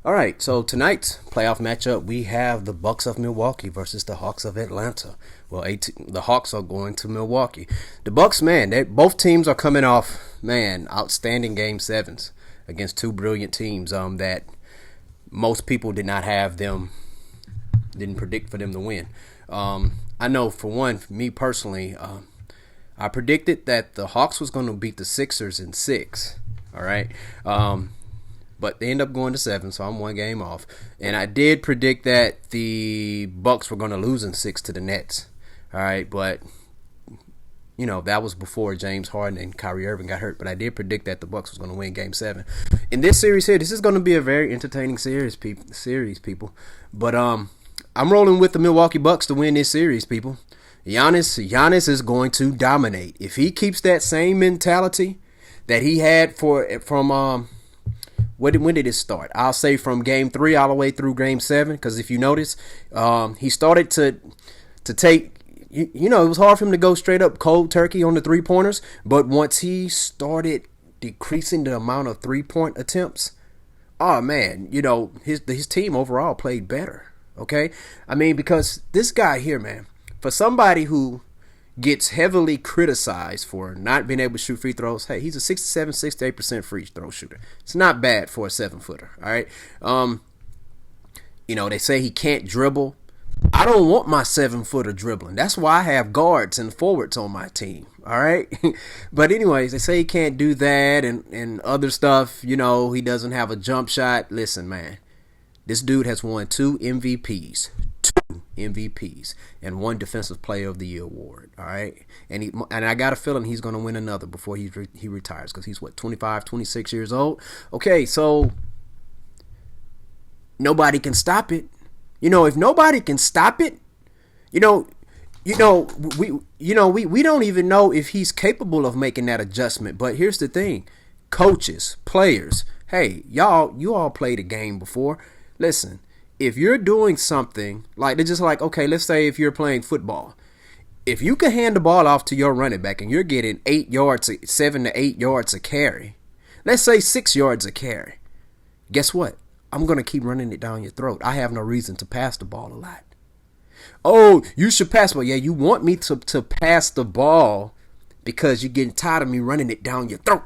All right, so tonight's playoff matchup, we have the Bucks of Milwaukee versus the Hawks of Atlanta. Well, the Hawks are going to Milwaukee. The Bucks, man, both teams are coming off, man, outstanding Game 7s against two brilliant teams that most people did not have them, didn't predict for them to win. I know, for one, for me personally, I predicted that the Hawks was going to beat the Sixers in 6, all right? But they end up going to 7, so I'm one game off. And I did predict that the Bucks were going to lose in 6 to the Nets. All right, but you know that was before James Harden and Kyrie Irving got hurt. But I did predict that the Bucks was going to win Game 7. In this series here, this is going to be a very entertaining series, people. But I'm rolling with the Milwaukee Bucks to win this series, people. Giannis is going to dominate if he keeps that same mentality that he had from. When did it start? I'll say from Game 3 all the way through Game 7, because if you notice, he started to take, it was hard for him to go straight up cold turkey on the three-pointers, but once he started decreasing the amount of three-point attempts, oh man, his team overall played better, okay? I mean, because this guy here, man, for somebody who gets heavily criticized for not being able to shoot free throws. Hey, he's a 67, 68% free throw shooter. It's not bad for a 7-footer, all right? They say he can't dribble. I don't want my 7-footer dribbling. That's why I have guards and forwards on my team, all right? But anyways, they say he can't do that and other stuff. He doesn't have a jump shot. Listen, man, this dude has won 2 MVPs. And 1 Defensive Player of the Year award, all right? And I got a feeling he's going to win another before he retires, because he's 25, 26 years old. Okay, so nobody can stop it. If nobody can stop it, we don't even know if he's capable of making that adjustment. But here's the thing, coaches, players, hey, you all played a game before. Listen, if you're doing something like, they're just like, okay, let's say if you're playing football, if you can hand the ball off to your running back and you're getting 7 to 8 yards a carry, let's say 6 yards a carry, guess what? I'm going to keep running it down your throat. I have no reason to pass the ball a lot. Oh, you should pass the ball. Yeah, you want me to pass the ball because you're getting tired of me running it down your throat.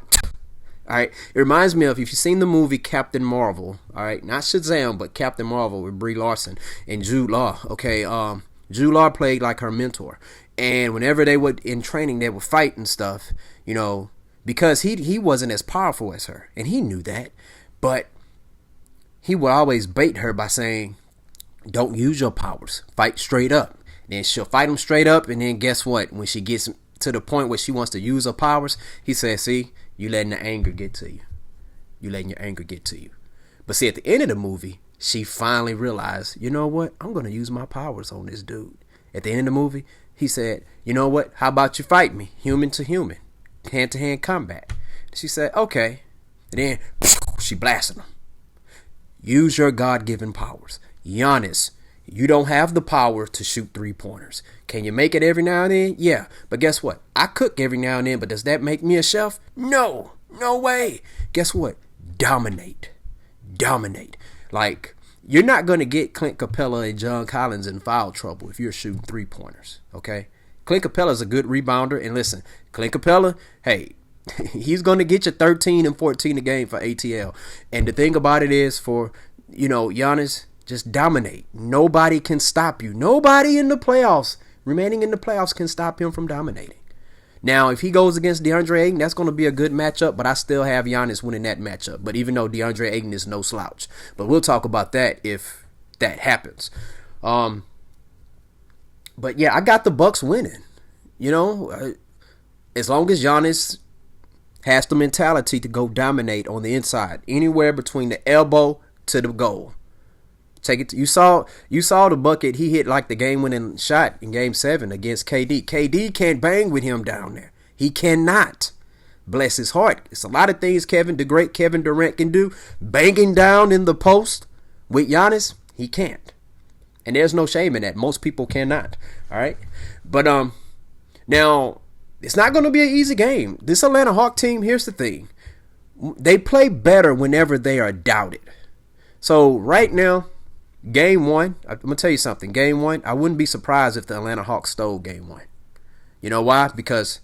All right, it reminds me of, if you've seen the movie Captain Marvel, all right, not Shazam, but Captain Marvel with Brie Larson and Jude Law. Okay, Jude Law played like her mentor, and whenever they would in training, they would fight and stuff, because he wasn't as powerful as her, and he knew that, but he would always bait her by saying, "Don't use your powers, fight straight up." Then she'll fight him straight up, and then guess what? When she gets to the point where she wants to use her powers, he says, "See, you letting the anger get to you. You letting your anger get to you." But see, at the end of the movie, she finally realized, you know what? I'm going to use my powers on this dude. At the end of the movie, he said, you know what? How about you fight me? Human to human. Hand-to-hand combat. She said, okay. And then she blasted him. Use your God-given powers. Giannis, you don't have the power to shoot three-pointers. Can you make it every now and then? Yeah. But guess what? I cook every now and then, but does that make me a chef? No. No way. Guess what? Dominate. Like, you're not going to get Clint Capella and John Collins in foul trouble if you're shooting three-pointers, okay? Clint Capella's a good rebounder. And listen, Clint Capella, hey, he's going to get you 13 and 14 a game for ATL. And the thing about it is, for, Giannis, just dominate. Nobody can stop you. Nobody in the playoffs, remaining in the playoffs, can stop him from dominating. Now, if he goes against DeAndre Ayton, that's going to be a good matchup, but I still have Giannis winning that matchup. But even though DeAndre Ayton is no slouch. But we'll talk about that if that happens. But yeah, I got the Bucks winning. As long as Giannis has the mentality to go dominate on the inside, anywhere between the elbow to the goal. Take it. You saw the bucket he hit, like the game-winning shot in Game 7 against KD. KD can't bang with him down there. He cannot. Bless his heart. It's a lot of things the great Kevin Durant can do. Banging down in the post with Giannis, he can't. And there's no shame in that. Most people cannot. All right. But now it's not going to be an easy game. This Atlanta Hawk team, here's the thing. They play better whenever they are doubted. So right now, game one, I'm gonna tell you something. Game one, I wouldn't be surprised if the Atlanta Hawks stole game one. You know why? Because,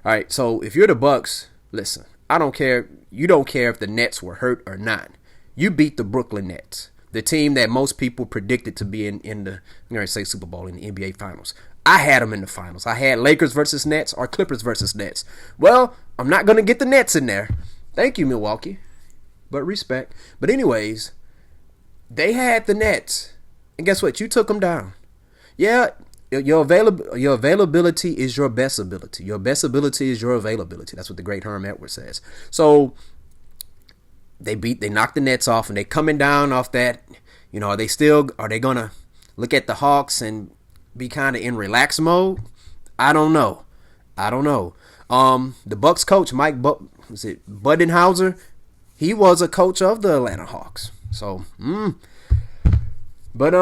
all right, so if you're the Bucks, listen, I don't care. You don't care if the Nets were hurt or not. You beat the Brooklyn Nets, the team that most people predicted to be in the, I'm going to say Super Bowl, in the NBA Finals. I had them in the finals. I had Lakers versus Nets or Clippers versus Nets. Well, I'm not going to get the Nets in there. Thank you, Milwaukee. But respect. But anyways, they had the Nets. And guess what? You took them down. Yeah, your availability is your best ability. Your best ability is your availability. That's what the great Herm Edwards says. So they knocked the Nets off, and they coming down off that. You know, are they gonna look at the Hawks and be kind of in relax mode? I don't know. The Bucks coach Budenhauser? He was a coach of the Atlanta Hawks. So, but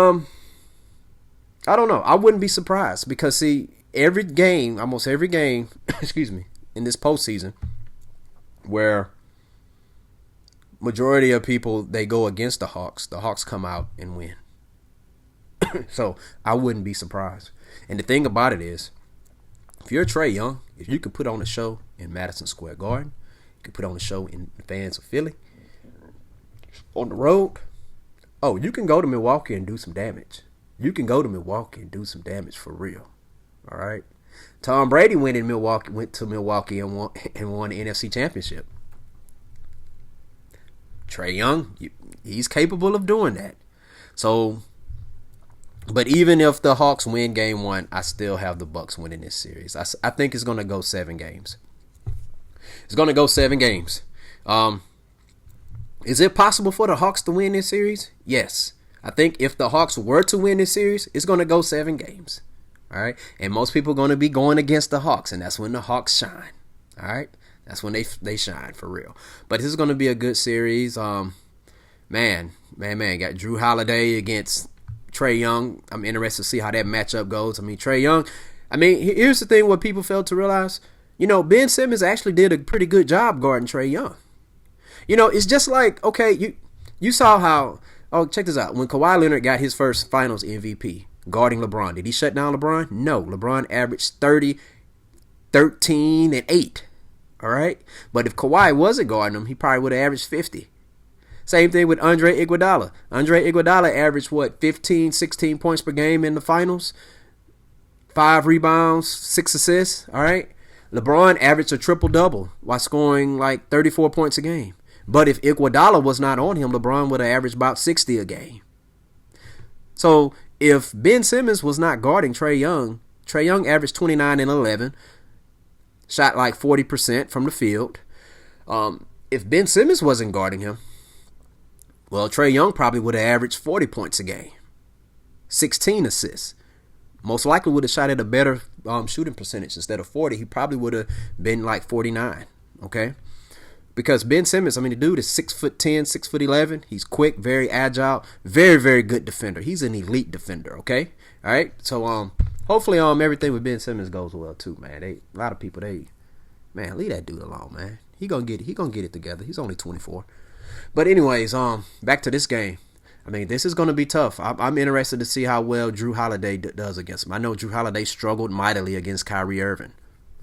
I don't know. I wouldn't be surprised because see, almost every game, excuse me, in this postseason, where majority of people they go against the Hawks come out and win. So I wouldn't be surprised. And the thing about it is, if you're Trae Young, if you could put on a show in Madison Square Garden, you could put on a show in the fans of Philly, on the road, you can go to Milwaukee and do some damage. You can go to Milwaukee and do some damage for real. All right. Tom Brady went to Milwaukee and won the NFC Championship. Trae Young, he's capable of doing that. So, but even if the Hawks win game one, I still have the Bucks winning this series. I think it's going to go 7 games. It's going to go 7 games. Is it possible for the Hawks to win this series? Yes. I think if the Hawks were to win this series, it's going to go 7 games. All right. And most people are going to be going against the Hawks, and that's when the Hawks shine. All right. That's when they shine for real. But this is going to be a good series. Man. Got Drew Holiday against Trae Young. I'm interested to see how that matchup goes. I mean, Trae Young. Here's the thing: what people fail to realize. You know, Ben Simmons actually did a pretty good job guarding Trae Young. You know, it's just like, okay, you saw how. Oh, check this out. When Kawhi Leonard got his first Finals MVP guarding LeBron, did he shut down LeBron? No. LeBron averaged 30, 13, and 8. All right? But if Kawhi wasn't guarding him, he probably would have averaged 50. Same thing with Andre Iguodala. Andre Iguodala averaged, 15, 16 points per game in the Finals? 5 rebounds, 6 assists. All right? LeBron averaged a triple-double while scoring like 34 points a game. But if Iguodala was not on him, LeBron would have averaged about 60 a game. So if Ben Simmons was not guarding Trae Young averaged 29 and 11, shot like 40% from the field. If Ben Simmons wasn't guarding him, well, Trae Young probably would have averaged 40 points a game, 16 assists. Most likely would have shot at a better shooting percentage. Instead of 40, he probably would have been like 49, okay? Because Ben Simmons, the dude is 6'10", 6'11". He's quick, very agile, very, very good defender. He's an elite defender, okay? All right? So, hopefully everything with Ben Simmons goes well too, man. A lot of people, leave that dude alone, man. He gonna get it together. He's only 24. But anyways, back to this game. This is gonna be tough. I'm interested to see how well Drew Holiday does against him. I know Drew Holiday struggled mightily against Kyrie Irving.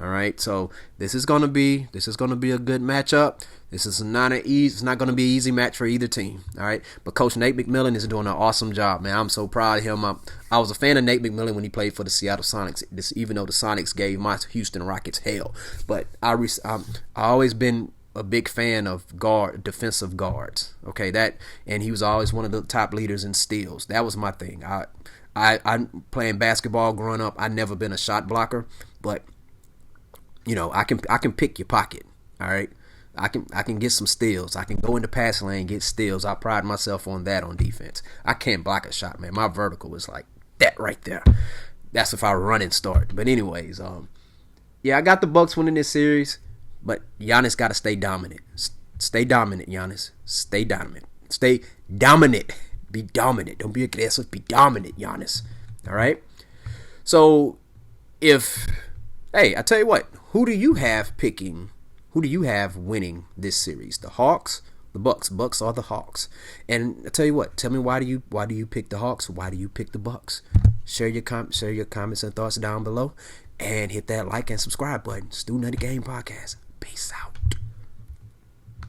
All right, so this is gonna be a good matchup. It's not gonna be an easy match for either team. All right, but Coach Nate McMillan is doing an awesome job, man. I'm so proud of him. I was a fan of Nate McMillan when he played for the Seattle Sonics. Even though the Sonics gave my Houston Rockets hell, but I always been a big fan of defensive guards. Okay, and he was always one of the top leaders in steals. That was my thing. I'm playing basketball growing up. I never been a shot blocker, but you know, I can pick your pocket. All right, I can get some steals. I can go in the pass lane, get steals. I pride myself on that on defense. I can't block a shot, man. My vertical is like that right there. That's if I run and start. But anyways, yeah, I got the Bucks winning this series, but Giannis got to stay dominant. Stay dominant, Giannis. Stay dominant. Stay dominant. Be dominant. Don't be aggressive. Be dominant, Giannis. All right. So I tell you what. Who do you have winning this series? The Hawks, the The Bucks. Bucks are the Hawks. And I tell you what, tell me why do you pick the Hawks? Why do you pick the Bucks? Share your comments and thoughts down below, and hit that like and subscribe button. Student of the Game Podcast. Peace out.